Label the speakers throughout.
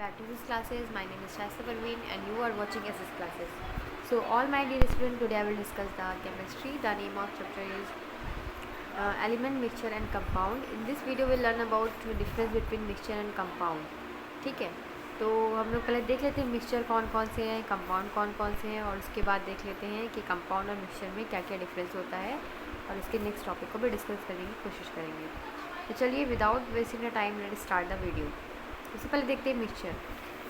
Speaker 1: back to this classes. My name is Shaista Parveen and you are watching SS classes. So all my dear students, today I will discuss the chemistry. The name of chapter is element, mixture and compound. In this video we will learn about the difference between mixture and compound. ठीक है, तो हम लोग पहले देख लेते हैं mixture कौन कौन से हैं, कंपाउंड कौन कौन से हैं, और उसके बाद देख लेते हैं कि कंपाउंड और मिक्सचर में क्या क्या डिफरेंस होता है, और इसके नेक्स्ट टॉपिक को भी डिस्कस करने की कोशिश करेंगे. तो चलिए without wasting the time let start the video. उससे पहले देखते हैं मिक्सचर.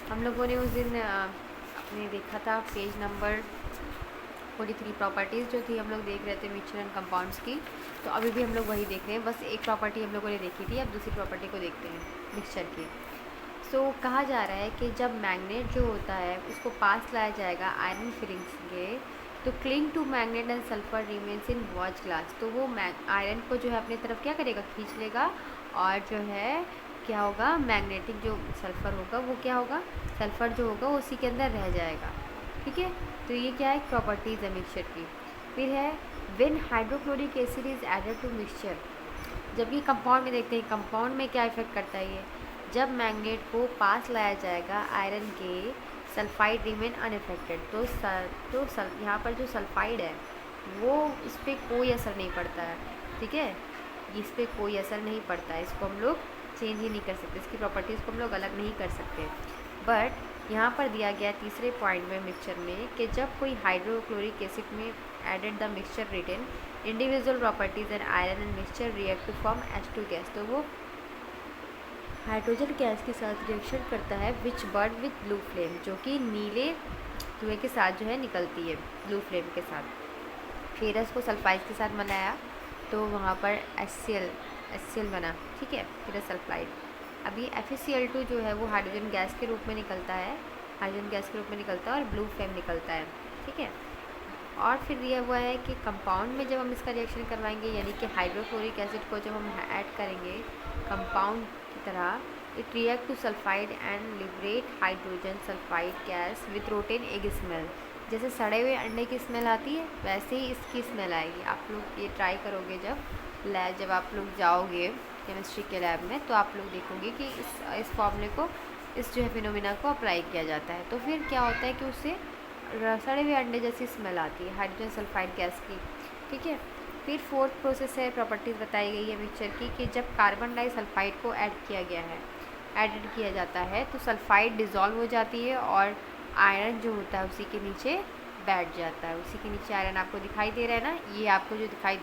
Speaker 1: हम लोगों ने उस दिन अपने देखा था पेज नंबर 43 प्रॉपर्टीज़ जो थी हम लोग देख रहे थे मिक्सचर एंड कंपाउंड्स की. तो अभी भी हम लोग वही देख रहे हैं, बस एक प्रॉपर्टी हम लोगों ने देखी थी, अब दूसरी प्रॉपर्टी को देखते हैं मिक्सचर की. सो कहा जा रहा है कि जब मैग्नेट जो होता है उसको पास लाया जाएगा आयरन फिलिंग्स के, तो cling to magnet and sulphur remains in watch glass. तो वो आयरन को जो है अपनी तरफ क्या करेगा, खींच लेगा, और जो है क्या होगा, मैग्नेटिक जो सल्फ़र होगा वो क्या होगा, सल्फ़र जो होगा उसी के अंदर रह जाएगा. ठीक है, तो ये क्या है, प्रॉपर्टीज़ है मिक्सचर की. फिर है when hydrochloric acid is added to mixture. जब ये कंपाउंड में देखते हैं, कंपाउंड में क्या इफेक्ट करता है ये, जब मैग्नेट को पास लाया जाएगा आयरन के, सल्फाइड रिमेन अनइफेक्टेड. तो यहाँ पर जो सल्फाइड है वो इस पर कोई असर नहीं पड़ता है. ठीक है, इस पर कोई असर नहीं पड़ता है, इसको हम लोग चेंज ही नहीं कर सकते, इसकी प्रॉपर्टीज़ को हम लोग अलग नहीं कर सकते. बट यहाँ पर दिया गया तीसरे पॉइंट में मिक्सचर में कि जब कोई हाइड्रोक्लोरिक एसिड में added the mixture retain individual properties and iron and mixture react to form H2 gas. तो वो हाइड्रोजन गैस के साथ रिएक्शन करता है which burn with blue flame, जो कि नीले धुएँ के साथ जो है निकलती है ब्लू फ्लेम के साथ. फेरस को सल्फाइड के साथ बनाया तो वहाँ पर HCl बना. ठीक है, फेरस सल्फाइड. अभी FeCl2 जो है वो हाइड्रोजन गैस के रूप में निकलता है, हाइड्रोजन गैस के रूप में निकलता है और ब्लू फ्लेम निकलता है. ठीक है, और फिर दिया हुआ है कि कंपाउंड में जब हम इसका रिएक्शन करवाएंगे, यानी कि हाइड्रोक्लोरिक एसिड को जब हम ऐड करेंगे कंपाउंड की तरह, it react to sulphide and liberate hydrogen sulphide gas with rotten egg smell. जैसे सड़े हुए अंडे की स्मेल आती है वैसे ही इसकी स्मेल आएगी. आप लोग ये ट्राई करोगे जब आप लोग जाओगे केमिस्ट्री के लैब में, तो आप लोग देखोगे कि इस फॉर्मूले को, इस जो है फिनोमिना को अप्लाई किया जाता है. तो फिर क्या होता है कि उससे सड़े हुए अंडे जैसी स्मेल आती है हाइड्रोजन सल्फाइड गैस की. ठीक है, फिर फोर्थ प्रोसेस है, प्रॉपर्टीज़ बताई गई है मिक्सचर की कि जब कार्बन डाइसल्फाइड को ऐड किया जाता है तो सल्फाइड डिज़ोल्व हो जाती है और आयरन जो होता है उसी के नीचे बैठ जाता है. उसी के नीचे आयरन आपको दिखाई दे रहा है ना, ये आपको जो दिखाई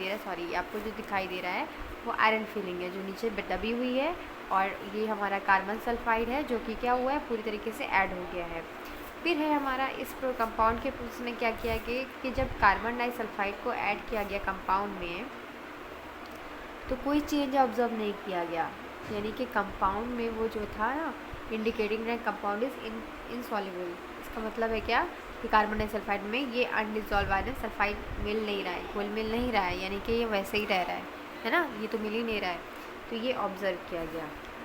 Speaker 1: दे रहा है वो आयरन फिलिंग है जो नीचे दबी हुई है, और ये हमारा कार्बन सल्फाइड है जो कि क्या हुआ है, पूरी तरीके से ऐड हो गया है. फिर है हमारा इस कंपाउंड के प्रोसेस में क्या किया गया कि जब कार्बन डाइसल्फाइड को ऐड किया गया कंपाउंड में तो कोई चेंज ऑब्जर्व नहीं किया गया. यानी कि कंपाउंड में वो जो था ना, indicating that compound is insoluble. इसका मतलब है क्या कि कार्बन डाइसल्फाइड में ये अनडिजॉल्व आयरन सल्फाइड मिल नहीं रहा है, घुल मिल नहीं रहा है, यानी कि ये वैसे ही रह रहा है ना, ये तो मिल ही नहीं रहा है. तो ये ऑब्ज़र्व किया गया.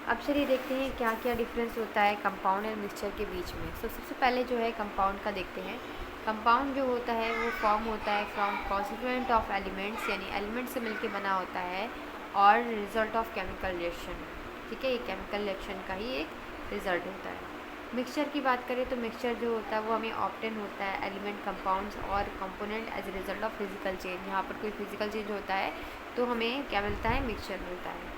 Speaker 1: अब चलिए देखते हैं क्या क्या डिफरेंस होता है कंपाउंड और मिक्सचर के बीच में. तो सबसे पहले जो है कंपाउंड का देखते हैं. कंपाउंड जो होता है वो फॉर्म होता है फ्रॉम कॉन्स्टिट्यूएंट ऑफ एलिमेंट्स, यानी एलिमेंट से मिलके बना होता है, और रिजल्ट ऑफ केमिकल रिएक्शन. ठीक है, ये केमिकल रिएक्शन का ही एक रिजल्ट होता है. मिक्सचर की बात करें तो मिक्सचर जो होता है वो हमें ऑब्टेन होता है एलिमेंट, कंपाउंड्स और component as a result of physical change. यहाँ पर कोई फिजिकल चेंज होता है तो हमें क्या मिलता है, मिक्सचर मिलता है.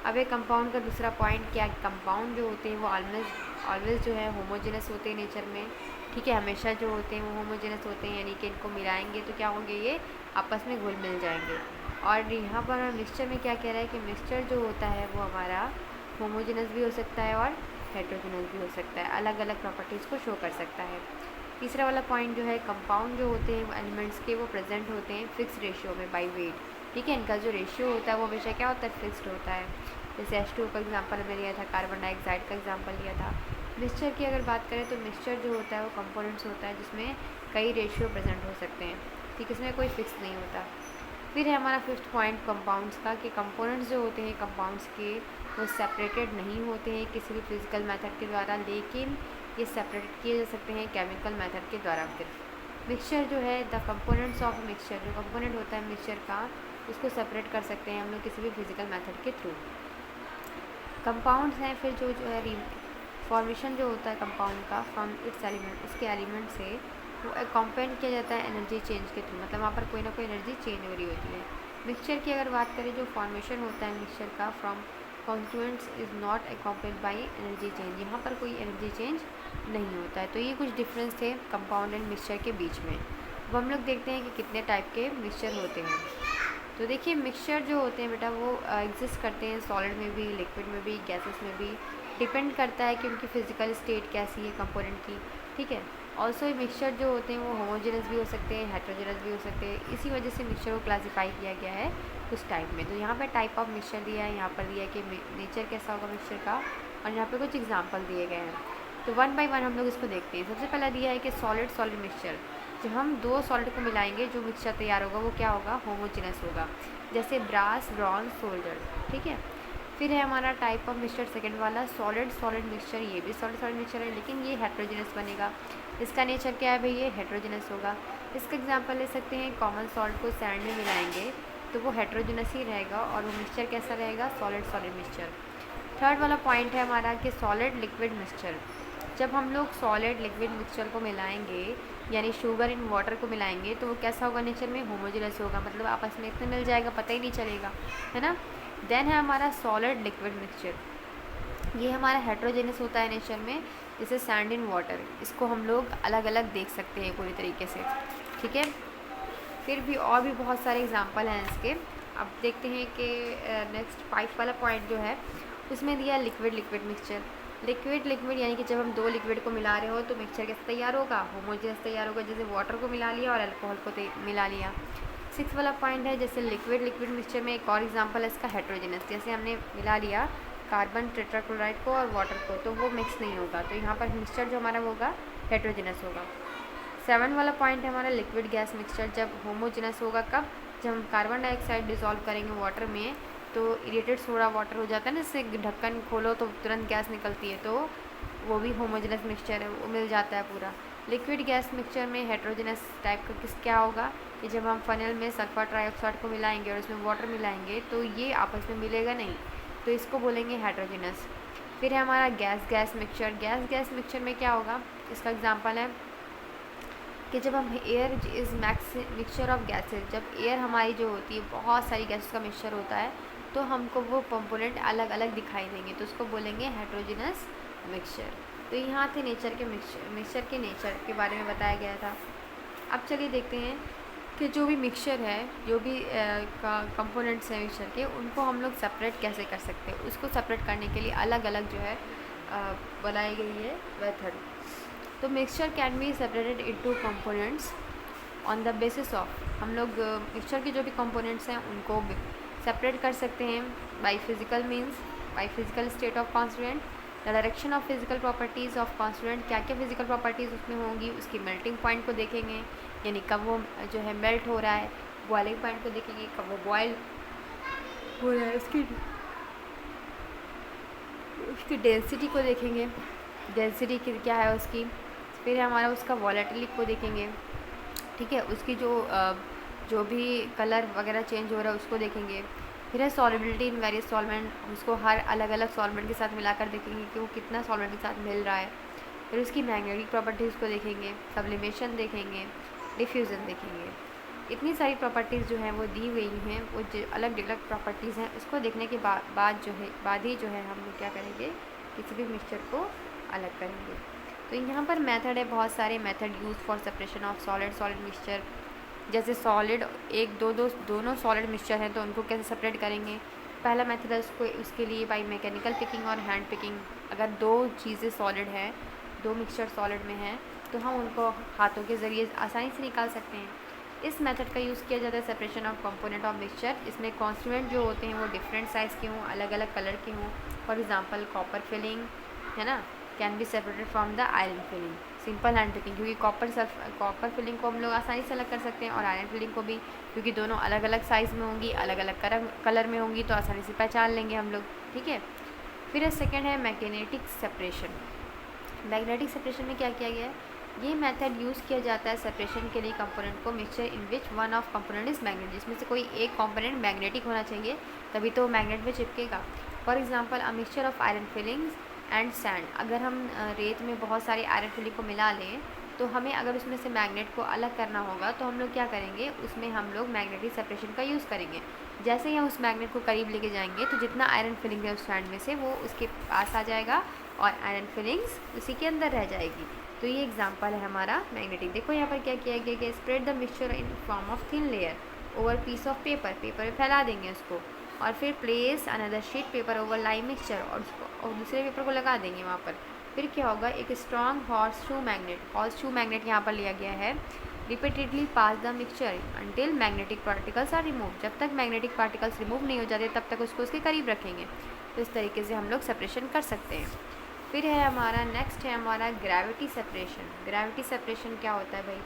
Speaker 1: अब एक कंपाउंड का दूसरा पॉइंट क्या, कंपाउंड जो होते हैं वो ऑलवेज जो है होमोजेनस होते हैं नेचर में. ठीक है, हमेशा जो होते हैं वो होमोजेनस होते हैं, यानी कि इनको मिलाएंगे तो क्या होंगे, ये आपस में घुल मिल जाएंगे. और यहाँ पर मिक्सचर में क्या कह रहा है कि मिक्सचर जो होता है वो हमारा होमोजेनस भी हो सकता है और हेट्रोजेनस भी हो सकता है, अलग अलग प्रॉपर्टीज़ को शो कर सकता है. तीसरा वाला पॉइंट जो है, कंपाउंड जो होते हैं एलिमेंट्स के वो प्रेजेंट होते हैं फिक्स रेशियो में बाई वेट. ठीक है, इनका जो रेशियो होता है वो हमेशा क्या होता है, फिक्स्ड होता है. जैसे H2 का एग्जांपल मैंने लिया था, कार्बन डाइऑक्साइड का एग्जांपल लिया था. मिक्सचर की अगर बात करें तो मिक्सचर जो होता है वो कंपोनेंट्स होता है जिसमें कई रेशियो प्रेजेंट हो सकते हैं. ठीक, इसमें कोई फिक्स नहीं होता. फिर है हमारा फिफ्थ पॉइंट कंपाउंड्स का कि कंपोनेंट्स जो होते हैं कंपाउंड्स के वो सेपरेटेड नहीं होते हैं किसी भी फिजिकल मेथड के द्वारा, लेकिन ये सेपरेट किए जा सकते हैं केमिकल मेथड के द्वारा. फिर मिक्सचर जो है, द कंपोनेंट्स ऑफ मिक्सचर, जो कंपोनेंट होता है मिक्सचर का उसको सेपरेट कर सकते हैं हम लोग किसी भी फिजिकल मेथड के थ्रू. कंपाउंड्स हैं फिर जो है फॉर्मेशन जो होता है कंपाउंड का फ्रॉम इट्स एलिमेंट, उसके एलिमेंट से वो कंपेंड किया जाता है एनर्जी चेंज के थ्रू, मतलब वहाँ पर कोई ना कोई एनर्जी चेंज हो रही होती है। मिक्सचर की अगर बात करें, जो फॉर्मेशन होता है मिक्सचर का from constituents is not accompanied by energy change, यहाँ पर कोई एनर्जी चेंज नहीं होता है। तो ये कुछ डिफरेंस थे कंपाउंड एंड मिक्सचर के बीच में। अब हम लोग देखते हैं कि कितने टाइप के मिक्सचर होते हैं। तो देखिए मिक्सचर जो होते हैं बेटा वो एग्जिस्ट करते हैं सॉलिड में भी, लिक्विड में भी, गैसेस में भी, डिपेंड करता है कि उनकी फिजिकल स्टेट कैसी है कंपोनेंट की, ठीक है। ऑल्सो मिक्सचर जो होते हैं वो होमोजेनस भी हो सकते हैं, हेट्रोजेनस भी हो सकते हैं, इसी वजह से मिक्सचर को क्लासीफाई किया गया है कुछ टाइप में। तो यहाँ पर टाइप ऑफ मिक्सचर दिया है, यहाँ पर दिया है कि नेचर कैसा होगा मिक्सचर का, और यहाँ पर कुछ एग्जाम्पल दिए गए हैं। तो वन बाई वन हम लोग इसको देखते हैं। सबसे पहला दिया है कि सॉलिड सॉलिड मिक्सचर, जब हम दो सॉलिड को मिलाएंगे जो मिक्सचर तैयार होगा वो क्या होगा, होमोजेनस होगा, जैसे ब्रास, ब्रॉन्ज, सोल्डर, ठीक है। फिर है हमारा टाइप ऑफ मिक्सचर सेकंड वाला सॉलिड सॉलिड मिक्सचर, ये भी सॉलिड सॉलिड मिक्सचर है लेकिन ये हेट्रोजेनस बनेगा। इसका नेचर क्या है भाई, ये हेट्रोजेनस होगा। इसका एग्जांपल ले सकते हैं, कॉमन सॉल्ट को सैंड में मिलाएंगे तो वो हेट्रोजेनस ही रहेगा और वो मिक्सचर कैसा रहेगा, सॉलिड सॉलिड मिक्सचर। थर्ड वाला पॉइंट है हमारा कि सॉलिड लिक्विड मिक्सचर, जब हम लोग सॉलिड लिक्विड मिक्सचर को मिलाएंगे यानी शुगर इन वाटर को मिलाएंगे तो वो कैसा होगा नेचर में, होमोजेनस होगा, मतलब आपस में इतना मिल जाएगा पता ही नहीं चलेगा, है ना। देन है हमारा सॉलिड लिक्विड मिक्सचर, ये हमारा हेट्रोजेनस होता है नेचर में, जैसे सैंड इन वाटर, इसको हम लोग अलग अलग देख सकते हैं पूरी तरीके से, ठीक है। फिर भी और भी बहुत सारे एग्जांपल हैं इसके। अब देखते हैं कि नेक्स्ट 5 वाला पॉइंट जो है उसमें दिया liquid liquid mixture. Liquid liquid यानी कि जब हम दो लिक्विड को मिला रहे हो तो मिक्सचर कैसे तैयार होगा, होमोजेनस तैयार होगा, जैसे वाटर को मिला लिया और अल्कोहल को मिला लिया। 6 वाला पॉइंट है जैसे लिक्विड लिक्विड मिक्सचर में एक और एग्जांपल है इसका हेट्रोजेनस, जैसे हमने मिला लिया कार्बन टेट्राक्लोराइड को और वाटर को तो वो मिक्स नहीं होगा, तो यहाँ पर मिक्सचर जो हमारा होगा हेट्रोजेनस होगा। 7 वाला पॉइंट है हमारा लिक्विड गैस मिक्सचर, जब होमोजेनस होगा कब, जब हम कार्बन डाइऑक्साइड डिसॉल्व करेंगे वाटर में तो इरिटेड सोडा वाटर हो जाता है ना, इससे ढक्कन खोलो तो तुरंत गैस निकलती है, तो वो भी होमोजेनस मिक्सचर है, वो मिल जाता है पूरा। लिक्विड गैस मिक्सचर में हेट्रोजेनस टाइप का क्या होगा कि जब हम फनल में सल्फर ट्राइऑक्साइड को मिलाएंगे और उसमें वाटर मिलाएंगे तो ये आपस में मिलेगा नहीं, तो इसको बोलेंगे हेट्रोजेनस। फिर है हमारा gas gas mixture, gas gas mixture में क्या होगा, इसका एग्जांपल है कि जब हम air is mixture of gases, जब एयर हमारी जो होती है बहुत सारी गैसेस का मिक्सचर होता है तो हमको वो कंपोनेंट अलग अलग दिखाई देंगे, तो उसको बोलेंगे हेट्रोजेनस मिक्सचर। तो यहाँ थे नेचर के मिक्सचर के नेचर के बारे में बताया गया था। अब चलिए देखते हैं कि जो भी मिक्सचर है, जो भी कंपोनेंट्स हैं मिक्सचर के, उनको हम लोग सेपरेट कैसे कर सकते हैं। उसको सेपरेट करने के लिए अलग अलग जो है बनाई गई है मेथड। तो mixture can be separated into components on the basis of, हम लोग मिक्सचर के जो भी कंपोनेंट्स हैं उनको सेपरेट कर सकते हैं by physical means, by physical state of constituent, the direction of physical properties of constituent, क्या क्या फिजिकल प्रॉपर्टीज़ उसमें होंगी, उसकी मेल्टिंग पॉइंट को देखेंगे यानी कब वो जो है मेल्ट हो रहा है, बॉइलिंग पॉइंट को देखेंगे कब वो बॉयल हो रहा है, उसकी डेंसिटी को देखेंगे, डेंसिटी क्या है उसकी। फिर हमारा उसका वॉलेटिलिटी को देखेंगे, ठीक है, उसकी जो भी कलर वगैरह चेंज हो रहा है उसको देखेंगे। फिर है सॉल्युबिलिटी इन वेरियस सॉल्वेंट, उसको हर अलग अलग सॉल्वेंट के साथ मिलाकर देखेंगे कि वो कितना सॉल्वेंट के साथ मिल रहा है। फिर उसकी मैग्नेटिक प्रॉपर्टीज़ को देखेंगे, सब्लिमेशन देखेंगे, डिफ्यूज़न देखेंगे। इतनी सारी प्रॉपर्टीज़ जो हैं वो दी गई हैं, वो जो अलग अलग प्रॉपर्टीज़ हैं उसको देखने के बाद ही जो है हम लोग क्या करेंगे, किसी भी मिक्सचर को अलग करेंगे। तो यहाँ पर मेथड है, बहुत सारे method use for separation of solid solid mixture. जैसे सॉलिड दोनों सॉलिड मिक्सचर हैं तो उनको कैसे सेपरेट करेंगे। पहला मेथड है उसके लिए बाई मैकेनिकल पिकिंग और हैंड पिकिंग। अगर दो चीज़ें सॉलिड हैं, दो मिक्सचर सॉलिड में हैं तो हम उनको हाथों के ज़रिए आसानी से निकाल सकते हैं। इस मेथड का यूज़ किया जाता है separation of component of mixture. इसमें कॉन्स्टिट्यूएंट जो होते हैं वो डिफरेंट साइज़ के हों, अलग अलग कलर के हों। फॉर एग्जांपल कॉपर फिलिंग है ना, can be separated from the iron filling. Simple hand picking, क्योंकि कॉपर फिलिंग को हम लोग आसानी से अलग कर सकते हैं और आयरन फिलिंग को भी, क्योंकि दोनों अलग अलग साइज़ में होंगी, अलग अलग कलर में होंगी तो आसानी से पहचान लेंगे हम लोग, ठीक है। फिर सेकेंड है मैग्नेटिक सेपरेशन। मैग्नेटिक सेपरेशन में क्या किया गया है, ये मेथड यूज़ किया जाता है सेपरेशन के लिए कंपोनेंट को mixture in which one of component is magnet, जिसमें से कोई एक कंपोनेंट मैग्नेटिक होना चाहिए तभी तो मैग्नेट में चिपकेगा। For example a mixture of iron filings and sand. अगर हम रेत में बहुत सारे आयरन फिलिंग को मिला लें तो हमें अगर उसमें से मैग्नेट को अलग करना होगा तो हम लोग क्या करेंगे, उसमें हम लोग मैग्नेटिक सेपरेशन का यूज़ करेंगे। जैसे ही हम उस मैग्नेट को करीब लेके जाएंगे तो जितना आयरन फिलिंग है उस सैंड में से वो उसके पास आ जाएगा और आयरन फिलिंग्स उसी के अंदर रह जाएगी। तो ये एग्जांपल है हमारा मैग्नेटिक। देखो यहाँ पर क्या किया गया कि spread the mixture in form of thin layer over piece of paper, paper में फैला देंगे उसको, और फिर place another sheet paper over lime mixture, और उसको और दूसरे पेपर को लगा देंगे वहाँ पर। फिर क्या होगा, एक strong horseshoe magnet, horseshoe magnet यहाँ पर लिया गया है, repeatedly pass the mixture until magnetic particles are remove, जब तक मैग्नेटिक पार्टिकल्स रिमूव नहीं हो जाते तब तक उसको उसके करीब रखेंगे। तो इस तरीके से हम लोग सेपरेशन कर सकते हैं। फिर है हमारा नेक्स्ट है हमारा ग्रेविटी सेपरेशन। ग्रेविटी सेपरेशन क्या होता है भाई,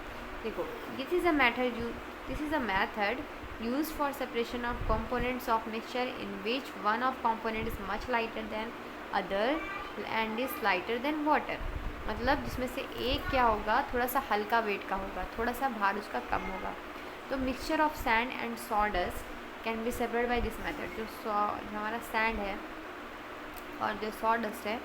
Speaker 1: देखो this is a method used for separation of components of mixture in which one of component is much lighter than other and is lighter than water। मतलब जिसमें से एक क्या होगा, थोड़ा सा हल्का वेट का होगा, थोड़ा सा भार उसका कम होगा। तो mixture of sand and sawdust can be separate by this method. जो हमारा सैंड है और जो सॉडस्ट है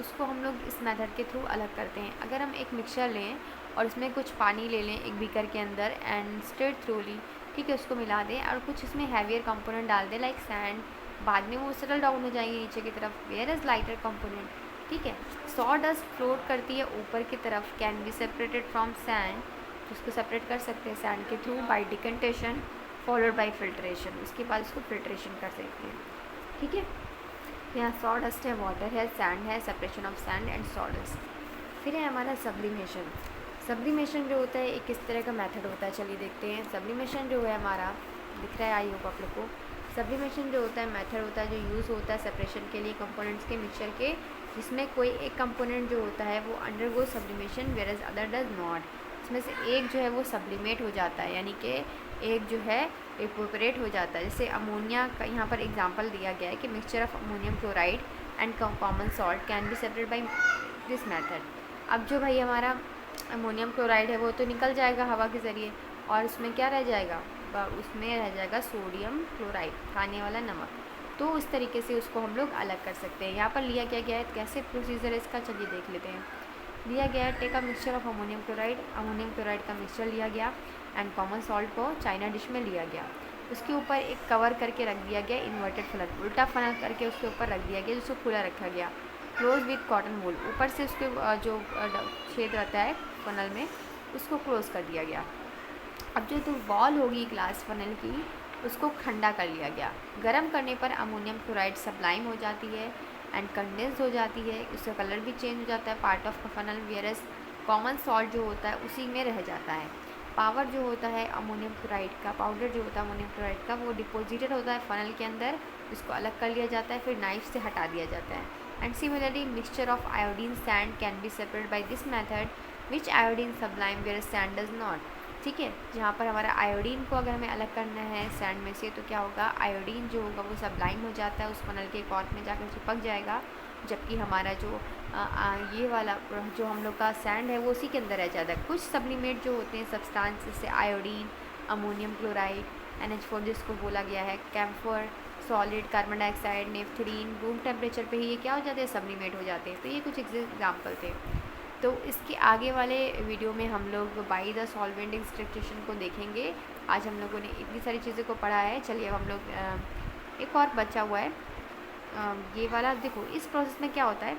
Speaker 1: उसको हम लोग इस मेथड के थ्रू अलग करते हैं। अगर हम एक मिक्सचर लें और उसमें कुछ पानी ले लें एक बीकर के अंदर एंड स्ट्रेट थ्रूली, ठीक है, उसको मिला दें और कुछ इसमें हैवियर कंपोनेंट डाल दें लाइक सैंड, बाद में वो सेटल डाउन हो जाएंगे नीचे की तरफ, वेयर इज़ लाइटर कंपोनेंट, ठीक है। सॉडस्ट फ्लोट करती है ऊपर की तरफ, can be separated from sand, उसको सेपरेट कर सकते हैं सैंड के through by decantation followed by filtration, उसके बाद उसको फिल्ट्रेशन कर सकते हैं, ठीक है। यहाँ सॉडस्ट है, वाटर है, सैंड है, separation of sand and sawdust. फिर है हमारा सब्लिमेशन। सब्लिमेशन जो होता है एक किस तरह का मेथड होता है, चलिए देखते हैं। सब्लिमेशन जो है हमारा दिख रहा है आई होप आप लोग को। सब्लिमेशन जो होता है मेथड होता है जो यूज़ होता है सेपरेशन के लिए कंपोनेंट्स के मिक्सचर के, जिसमें कोई एक कंपोनेंट जो होता है वो undergo sublimation whereas other does not. इसमें से एक जो है वो सब्लिमेट हो जाता है, यानी कि एक जो है इवेपोरेट हो जाता है। जैसे अमोनिया का यहाँ पर एग्जांपल दिया गया है कि mixture of ammonium chloride and common salt can be separate by this method. अब जो भाई हमारा अमोनियम क्लोराइड है वो तो निकल जाएगा हवा के ज़रिए, और उसमें क्या रह जाएगा, उसमें रह जाएगा सोडियम क्लोराइड, खाने वाला नमक। तो इस तरीके से उसको हम लोग अलग कर सकते हैं। यहाँ पर लिया क्या गया है, कैसे प्रोसीजर है इसका, चलिए देख लेते हैं। लिया गया है take a mixture of ammonium chloride का मिक्सचर लिया गया एंड कॉमन सॉल्ट को चाइना डिश में लिया गया, उसके ऊपर एक कवर करके रख दिया गया, इन्वर्टेड फनल, उल्टा फनल करके उसके ऊपर रख दिया गया जिसको खुला रखा गया, क्लोज विथ कॉटन वूल, ऊपर से उसके जो छेद रहता है फनल में उसको क्लोज कर दिया गया। अब जो वॉल होगी ग्लास फनल की उसको ठंडा कर लिया गया। गर्म करने पर अमोनियम क्लोराइड सब्लाइम हो जाती है एंड कंडेंस हो जाती है, उसका कलर भी चेंज हो जाता है part of funnel, वेयरस common salt जो होता है उसी में रह जाता है। पावर जो होता है अमोनियम क्लोराइड का, पाउडर जो होता है अमोनियम क्लोराइड का, वो डिपोजिटेड होता है फनल के अंदर, उसको अलग कर लिया जाता है, फिर नाइफ से हटा दिया जाता है। And similarly mixture of iodine sand can be separate by this method which iodine sublime where sand does not, ठीक है। जहाँ पर हमारा आयोडीन को अगर हमें अलग करना है सैंड में से तो क्या होगा, आयोडीन जो होगा वो सब्लाइम हो जाता है, उस फनल के कॉर्क में जाकर चिपक जाएगा, जबकि हमारा जो ये वाला जो हम लोग का सैंड है वो उसी के अंदर रह जाता है। कुछ सब्लिमेट जो होते हैं सब्सटेंस जैसे आयोडीन, अमोनियम क्लोराइड, NH4 जिसको बोला गया है, camphor solid, carbon dioxide, naphthalene, room temperature पे ही ये क्या हो जाते हैं, सब्लिमेट हो जाते हैं। तो ये कुछ एग्जाम्पल थे। तो इसके आगे वाले वीडियो में हम लोग बाई द सॉल्वेंट एक्सट्रैक्शन को देखेंगे। आज हम लोगों ने इतनी सारी चीज़ों को पढ़ा है, चलिए अब हम लोग एक और बचा हुआ है ये वाला। देखो इस प्रोसेस में क्या होता है,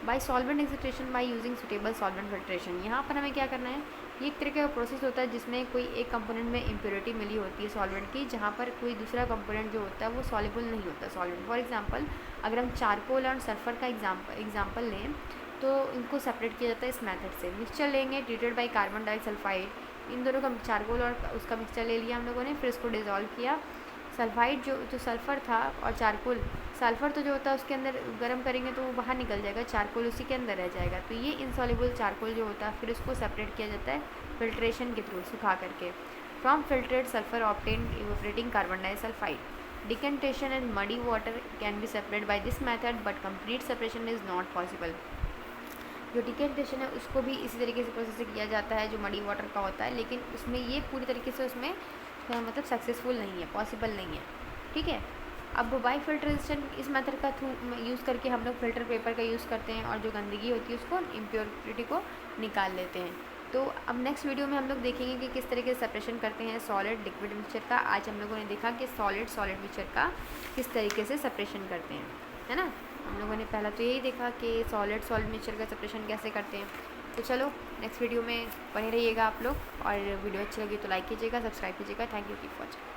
Speaker 1: by solvent extraction by using suitable solvent filtration. यहाँ पर हमें क्या करना है, ये एक तरह का प्रोसेस होता है जिसमें कोई एक कंपोनेंट में इम्प्योरिटी मिली होती है सॉल्वेंट की, जहाँ पर कोई दूसरा कंपोनेंट जो होता है वो सॉल्युबल नहीं होता सॉल्वेंट। फॉर एग्जांपल अगर हम चारकोल और सल्फर का एग्जांपल लें तो इनको सेपरेट किया जाता है इस मेथड से। मिक्सचर लेंगे ट्रीटेड बाई कार्बन डाइसल्फाइड, इन दोनों का चारकोल और उसका मिक्सचर ले लिया हम लोगों ने, फिर उसको डिज़ोल्व किया। सल्फाइड जो सल्फ़र था और चारकोल, सल्फ़र तो जो होता है उसके अंदर गर्म करेंगे तो वो बाहर निकल जाएगा, चारकोल उसी के अंदर रह जाएगा। तो ये इनसॉल्युबल चारकोल जो होता है फिर उसको सेपरेट किया जाता है फिल्ट्रेशन के थ्रू, सुखा करके। From filtrate sulphur obtained evaporating carbon disulphide. Decantation and muddy water can be separate by this method but complete separation is not possible. जो डिकंटेशन है उसको भी इसी तरीके से प्रोसेस से किया जाता है जो मडी वाटर का होता है, लेकिन उसमें ये पूरी तरीके से उसमें मतलब सक्सेसफुल नहीं है, पॉसिबल नहीं है, ठीक है। अब बाई फिल्ट्रेशन इस मेथड का थ्रू यूज़ करके हम लोग फ़िल्टर पेपर का यूज़ करते हैं और जो गंदगी होती है उसको, इम्प्योरिटी को निकाल लेते हैं। तो अब नेक्स्ट वीडियो में हम लोग देखेंगे कि किस तरीके से सेपरेशन करते हैं सॉलिड लिक्विड मिक्सचर का। आज हम लोगों ने देखा कि सॉलिड मिक्सचर का किस तरीके से सेपरेशन करते हैं, है ना। हम लोगों ने पहला तो यही देखा कि सॉलिड मिक्सचर का सेपरेशन कैसे करते हैं। तो चलो नेक्स्ट वीडियो में बने रहिएगा आप लोग, और वीडियो अच्छी लगी तो लाइक कीजिएगा, सब्सक्राइब कीजिएगा। Thank you, keep watching.